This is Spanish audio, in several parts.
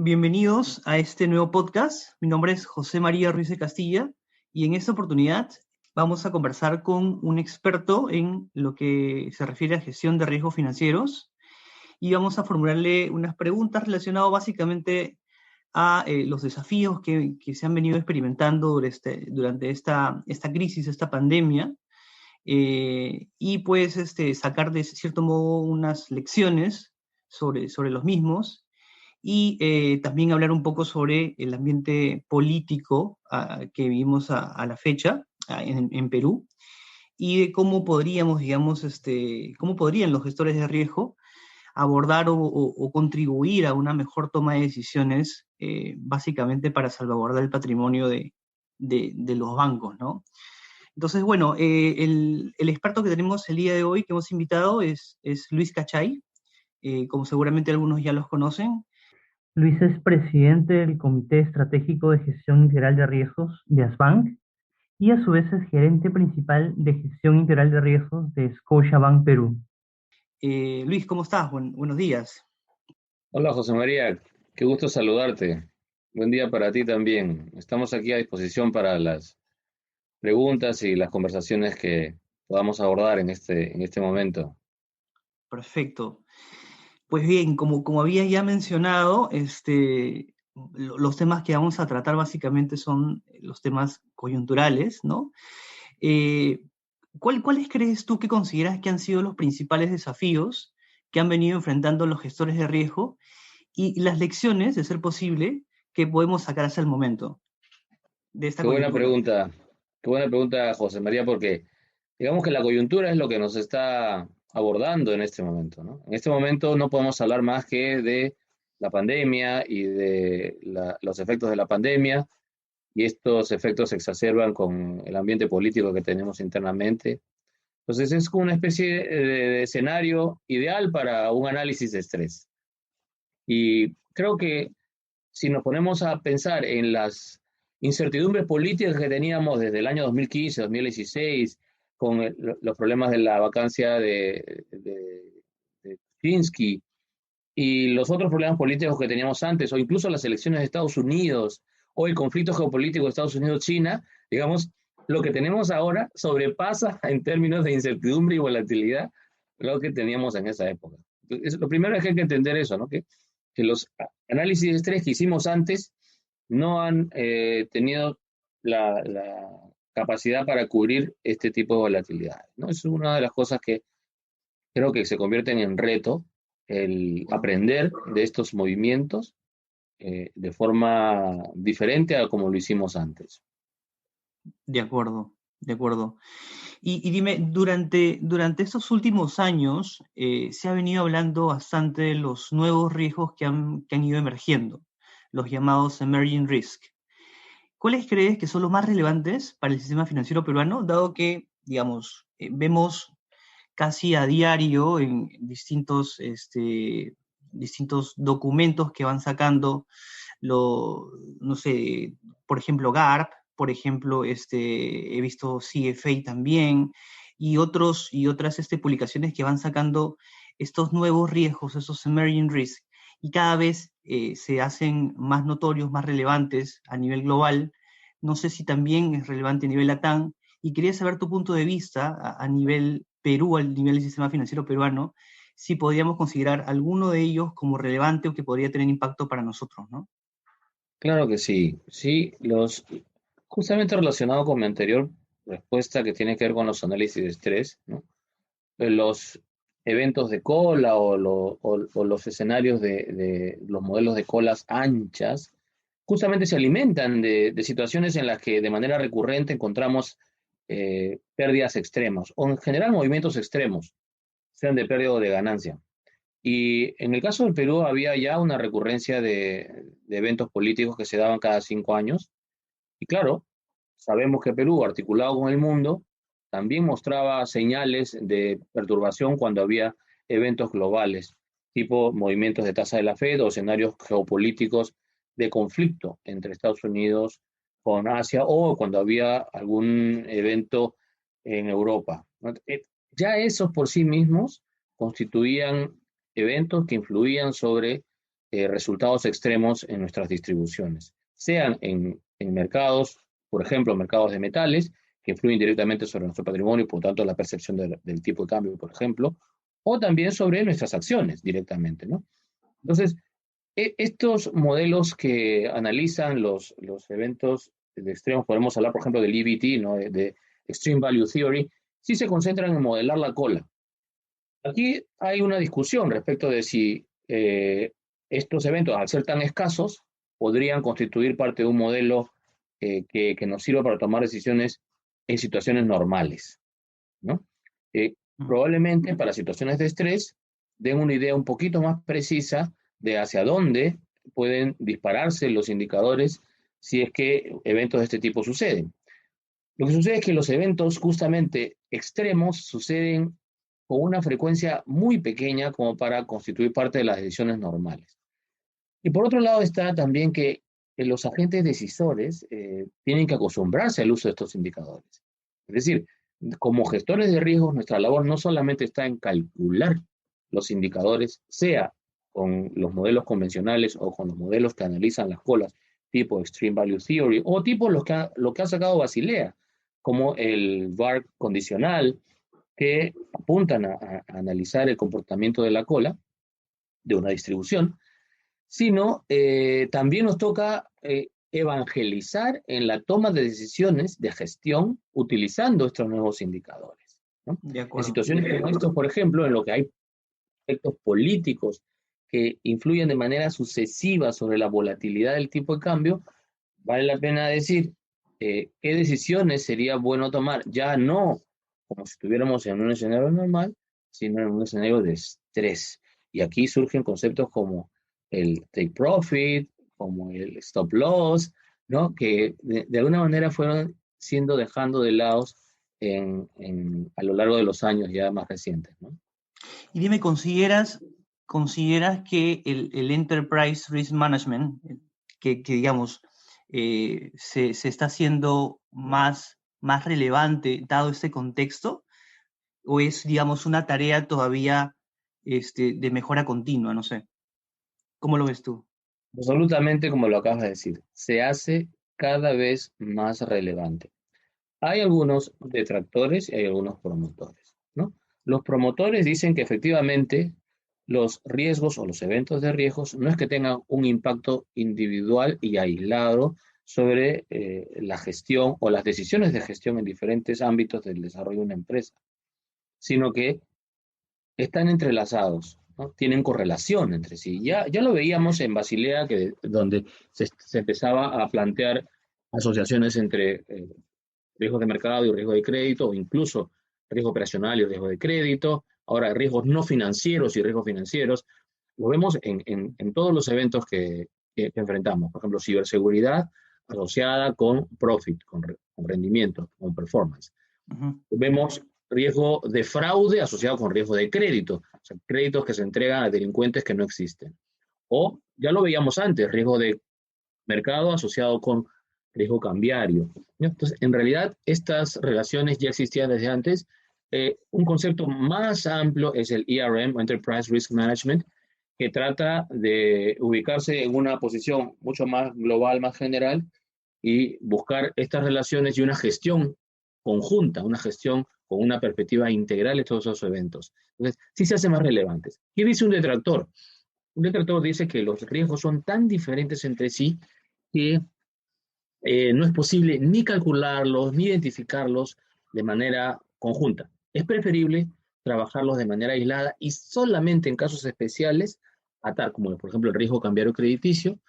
Bienvenidos a este nuevo podcast. Mi nombre es José María Ruiz de Castilla y en esta oportunidad vamos a conversar con un experto en lo que se refiere a gestión de riesgos financieros y vamos a formularle unas preguntas relacionadas básicamente a los desafíos que se han venido experimentando durante esta crisis, esta pandemia, y pues sacar de cierto modo unas lecciones sobre los mismos y también hablar un poco sobre el ambiente político que vivimos a la fecha en Perú y de cómo podríamos, digamos, cómo podrían los gestores de riesgo abordar o contribuir a una mejor toma de decisiones, básicamente para salvaguardar el patrimonio de los bancos, ¿no? Entonces, bueno, el experto que tenemos el día de hoy, que hemos invitado, es Luis Cachay, como seguramente algunos ya los conocen. Luis es presidente del Comité Estratégico de Gestión Integral de Riesgos de Asbank y a su vez es gerente principal de Gestión Integral de Riesgos de Scotiabank Perú. Luis, ¿cómo estás? Buenos días. Hola José María, qué gusto saludarte. Buen día para ti también. Estamos aquí a disposición para las preguntas y las conversaciones que podamos abordar en este momento. Perfecto. Pues bien, como había ya mencionado, los temas que vamos a tratar básicamente son los temas coyunturales, ¿no? Eh, ¿Cuáles crees tú que consideras que han sido los principales desafíos que han venido enfrentando los gestores de riesgo y las lecciones, de ser posible, que podemos sacar hasta el momento de esta Qué buena coyuntura? pregunta, qué buena pregunta José María, porque digamos que la coyuntura es lo que nos está abordando en este momento, ¿no? En este momento no podemos hablar más que de la pandemia y de los efectos de la pandemia, y estos efectos se exacerban con el ambiente político que tenemos internamente. Entonces es como una especie de escenario ideal para un análisis de estrés. Y creo que si nos ponemos a pensar en las incertidumbres políticas que teníamos desde el año 2015, 2016, con los problemas de la vacancia de Kuczynski y los otros problemas políticos que teníamos antes, o incluso las elecciones de Estados Unidos, o el conflicto geopolítico de Estados Unidos-China, digamos, lo que tenemos ahora sobrepasa en términos de incertidumbre y volatilidad lo que teníamos en esa época. Entonces, lo primero es que hay que entender eso, ¿no? Que los análisis de estrés que hicimos antes no han tenido la capacidad para cubrir este tipo de volatilidad, ¿no? Es una de las cosas que creo que se convierten en reto, el aprender de estos movimientos de forma diferente a como lo hicimos antes. De acuerdo, de acuerdo. Y dime, durante estos últimos años se ha venido hablando bastante de los nuevos riesgos que han ido emergiendo, los llamados emerging risk. ¿Cuáles crees que son los más relevantes para el sistema financiero peruano, dado que, digamos, vemos casi a diario en distintos documentos que van sacando, no sé, por ejemplo, GARP, por ejemplo, he visto CFA también, y otras publicaciones que van sacando estos nuevos riesgos, esos emerging risks, y cada vez se hacen más notorios, más relevantes a nivel global. No sé si también es relevante a nivel LATAM, y quería saber tu punto de vista a nivel Perú, al nivel del sistema financiero peruano, si podríamos considerar alguno de ellos como relevante o que podría tener impacto para nosotros, ¿no? Claro que sí, sí, justamente relacionado con mi anterior respuesta que tiene que ver con los análisis de estrés, ¿no? Los eventos de cola o los escenarios de los modelos de colas anchas, justamente se alimentan de situaciones en las que de manera recurrente encontramos pérdidas extremas o en general movimientos extremos, sean de pérdida o de ganancia. Y en el caso del Perú había ya una recurrencia de eventos políticos que se daban cada 5 años. Y claro, sabemos que Perú, articulado con el mundo, también mostraba señales de perturbación cuando había eventos globales, tipo movimientos de tasa de la Fed o escenarios geopolíticos de conflicto entre Estados Unidos con Asia o cuando había algún evento en Europa, ¿no? Ya esos por sí mismos constituían eventos que influían sobre resultados extremos en nuestras distribuciones, sean en mercados, por ejemplo, mercados de metales, que influyen directamente sobre nuestro patrimonio y por tanto la percepción del tipo de cambio, por ejemplo, o también sobre nuestras acciones directamente, ¿no? Entonces, estos modelos que analizan los eventos de extremos, podemos hablar, por ejemplo, del EVT, ¿no? de Extreme Value Theory, sí se concentran en modelar la cola. Aquí hay una discusión respecto de si estos eventos, al ser tan escasos, podrían constituir parte de un modelo que nos sirva para tomar decisiones en situaciones normales, ¿no? Probablemente para situaciones de estrés den una idea un poquito más precisa de hacia dónde pueden dispararse los indicadores si es que eventos de este tipo suceden. Lo que sucede es que los eventos justamente extremos suceden con una frecuencia muy pequeña como para constituir parte de las decisiones normales. Y por otro lado está también que los agentes decisores tienen que acostumbrarse al uso de estos indicadores. Es decir, como gestores de riesgos, nuestra labor no solamente está en calcular los indicadores, sea con los modelos convencionales o con los modelos que analizan las colas, tipo Extreme Value Theory, o tipo lo que ha sacado Basilea, como el VAR condicional, que apuntan a analizar el comportamiento de la cola de una distribución, sino también nos toca evangelizar en la toma de decisiones de gestión utilizando estos nuevos indicadores, ¿no? De En acuerdo. situaciones como estos, por ejemplo, en lo que hay efectos políticos que influyen de manera sucesiva sobre la volatilidad del tipo de cambio, vale la pena decir qué decisiones sería bueno tomar, ya no como si estuviéramos en un escenario normal, sino en un escenario de estrés. Y aquí surgen conceptos como el take profit, como el stop loss, ¿no? Que de alguna manera fueron siendo dejando de lado a lo largo de los años ya más recientes, ¿no? Y dime, ¿consideras que el Enterprise Risk Management, que digamos, se está haciendo más relevante dado este contexto? ¿O es, digamos, una tarea todavía de mejora continua? No sé. ¿Cómo lo ves tú? Absolutamente, como lo acabas de decir, se hace cada vez más relevante. Hay algunos detractores y hay algunos promotores, ¿no? Los promotores dicen que efectivamente los riesgos o los eventos de riesgos no es que tengan un impacto individual y aislado sobre la gestión o las decisiones de gestión en diferentes ámbitos del desarrollo de una empresa, sino que están entrelazados, ¿no? Tienen correlación entre sí. Ya lo veíamos en Basilea, donde se empezaba a plantear asociaciones entre riesgos de mercado y riesgo de crédito, o incluso riesgo operacional y riesgo de crédito, ahora riesgos no financieros y riesgos financieros. Lo vemos en todos los eventos que enfrentamos. Por ejemplo, ciberseguridad asociada con profit, con rendimiento, con performance. Ujú. Vemos riesgo de fraude asociado con riesgo de crédito, o sea, créditos que se entregan a delincuentes que no existen. O, ya lo veíamos antes, riesgo de mercado asociado con riesgo cambiario, ¿no? Entonces, en realidad, estas relaciones ya existían desde antes. Un concepto más amplio es el ERM, Enterprise Risk Management, que trata de ubicarse en una posición mucho más global, más general, y buscar estas relaciones y una gestión conjunta, una gestión con una perspectiva integral de todos esos eventos. Entonces, sí se hacen más relevantes. ¿Qué dice un detractor? Un detractor dice que los riesgos son tan diferentes entre sí que no es posible ni calcularlos ni identificarlos de manera conjunta. Es preferible trabajarlos de manera aislada y solamente en casos especiales atar, como por ejemplo el riesgo cambiario crediticio,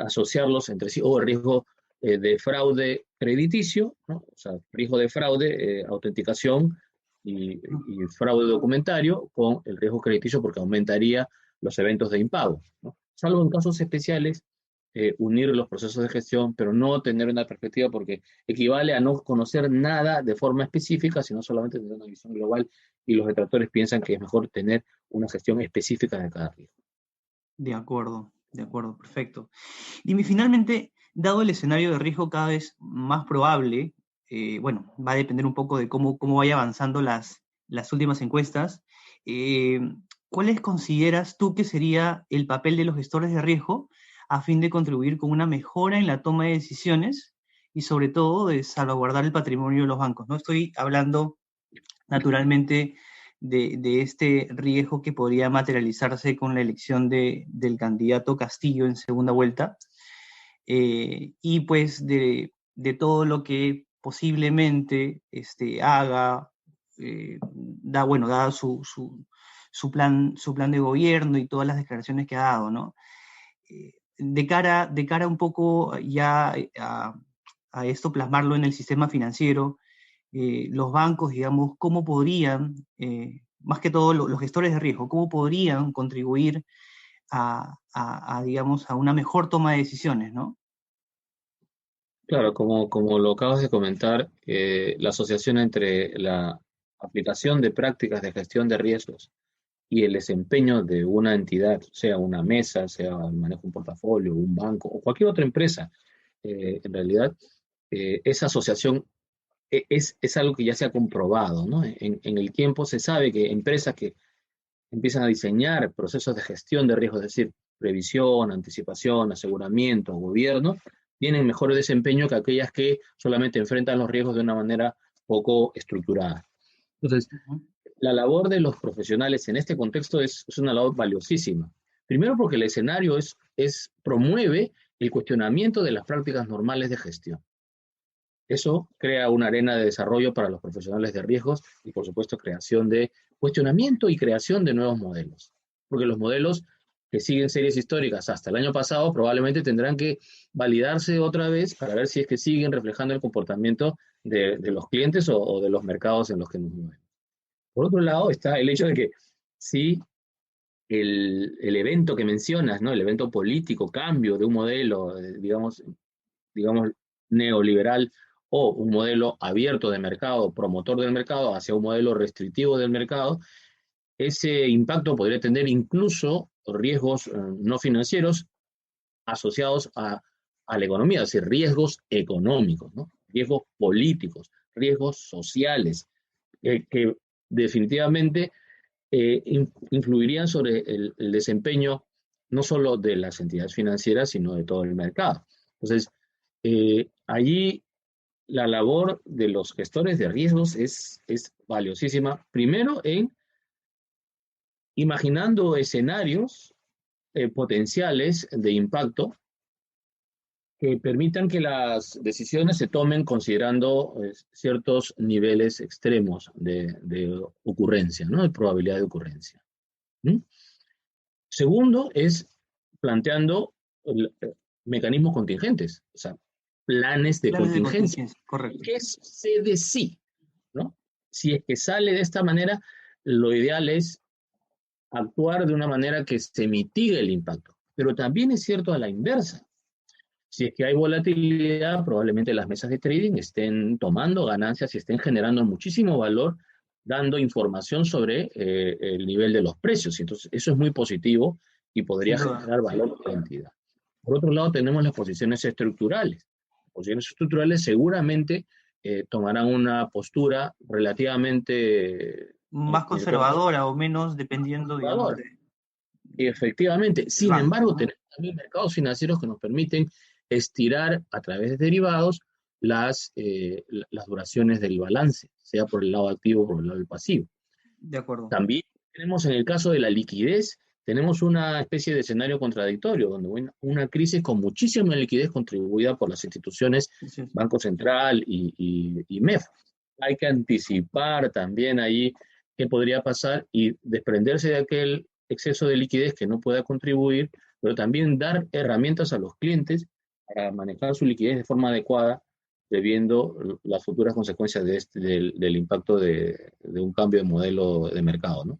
asociarlos entre sí, o el riesgo de fraude crediticio, ¿no? O sea, riesgo de fraude, autenticación y fraude documentario con el riesgo crediticio porque aumentaría los eventos de impago, ¿no? Salvo en casos especiales, unir los procesos de gestión, pero no tener una perspectiva porque equivale a no conocer nada de forma específica, sino solamente tener una visión global y los detractores piensan que es mejor tener una gestión específica de cada riesgo. De acuerdo, perfecto. Y finalmente, dado el escenario de riesgo cada vez más probable, bueno, va a depender un poco de cómo vaya avanzando las últimas encuestas, eh, ¿cuáles consideras tú que sería el papel de los gestores de riesgo a fin de contribuir con una mejora en la toma de decisiones y sobre todo de salvaguardar el patrimonio de los bancos? No estoy hablando naturalmente de este riesgo que podría materializarse con la elección del candidato Castillo en segunda vuelta, y pues de todo lo que posiblemente haga, dada su plan de gobierno y todas las declaraciones que ha dado, ¿no? De cara un poco ya a esto, plasmarlo en el sistema financiero, los bancos, digamos, cómo podrían, más que todo los gestores de riesgo, cómo podrían contribuir digamos, a una mejor toma de decisiones, ¿no? Claro, como lo acabas de comentar, la asociación entre la aplicación de prácticas de gestión de riesgos y el desempeño de una entidad, sea una mesa, sea el manejo de un portafolio, un banco o cualquier otra empresa, en realidad, esa asociación es algo que ya se ha comprobado, ¿no? En el tiempo se sabe que empresas que empiezan a diseñar procesos de gestión de riesgos, es decir, previsión, anticipación, aseguramiento, gobierno, tienen mejor desempeño que aquellas que solamente enfrentan los riesgos de una manera poco estructurada. Entonces, Ujú. la labor de los profesionales en este contexto es una labor valiosísima. Primero porque el escenario promueve el cuestionamiento de las prácticas normales de gestión. Eso crea una arena de desarrollo para los profesionales de riesgos y, por supuesto, creación de cuestionamiento y creación de nuevos modelos. Porque los modelos que siguen series históricas hasta el año pasado probablemente tendrán que validarse otra vez para ver si es que siguen reflejando el comportamiento de los clientes o de los mercados en los que nos movemos. Por otro lado, está el hecho de que si el evento que mencionas, ¿no? El evento político, cambio de un modelo, digamos, neoliberal o un modelo abierto de mercado, promotor del mercado, hacia un modelo restrictivo del mercado, ese impacto podría tener incluso riesgos no financieros asociados a la economía, es decir, riesgos económicos, ¿no? Riesgos políticos, riesgos sociales, que definitivamente influirían sobre el desempeño no solo de las entidades financieras, sino de todo el mercado. Entonces, allí la labor de los gestores de riesgos es valiosísima, primero en imaginando escenarios potenciales de impacto que permitan que las decisiones se tomen considerando ciertos niveles extremos de ocurrencia, ¿no? De probabilidad de ocurrencia. ¿Mm? Segundo es planteando mecanismos contingentes, o sea, planes de Planes de contingencia. contingencia, correcto. ¿Qué sucede si? ¿No? Si es que sale de esta manera, lo ideal es actuar de una manera que se mitigue el impacto. Pero también es cierto a la inversa. Si es que hay volatilidad, probablemente las mesas de trading estén tomando ganancias y estén generando muchísimo valor, dando información sobre el nivel de los precios. Entonces, eso es muy positivo y podría Sin duda. generar valor para la entidad. Por otro lado, tenemos las posiciones estructurales. Las posiciones estructurales seguramente tomarán una postura relativamente Más conservadora o menos, dependiendo, digamos, conservadora. Efectivamente. del Sin banco, embargo, ¿no? tenemos también mercados financieros que nos permiten estirar a través de derivados las duraciones del balance, sea por el lado activo o por el lado pasivo. De acuerdo. También tenemos en el caso de la liquidez, tenemos una especie de escenario contradictorio, donde una crisis con muchísima liquidez contribuida por las instituciones, Sí, sí. Banco Central y MEF. Hay que anticipar también ahí qué podría pasar y desprenderse de aquel exceso de liquidez que no pueda contribuir, pero también dar herramientas a los clientes para manejar su liquidez de forma adecuada, previendo las futuras consecuencias del impacto de un cambio de modelo de mercado, ¿no?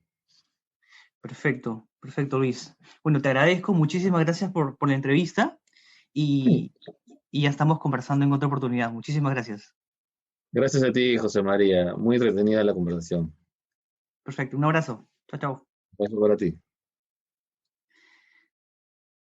Perfecto, perfecto, Luis. Bueno, te agradezco, muchísimas gracias por la entrevista y, y ya estamos conversando en otra oportunidad. Muchísimas gracias. Gracias a ti, José María. Muy entretenida la conversación. Perfecto, un abrazo. Chao, chao. Paso para ti.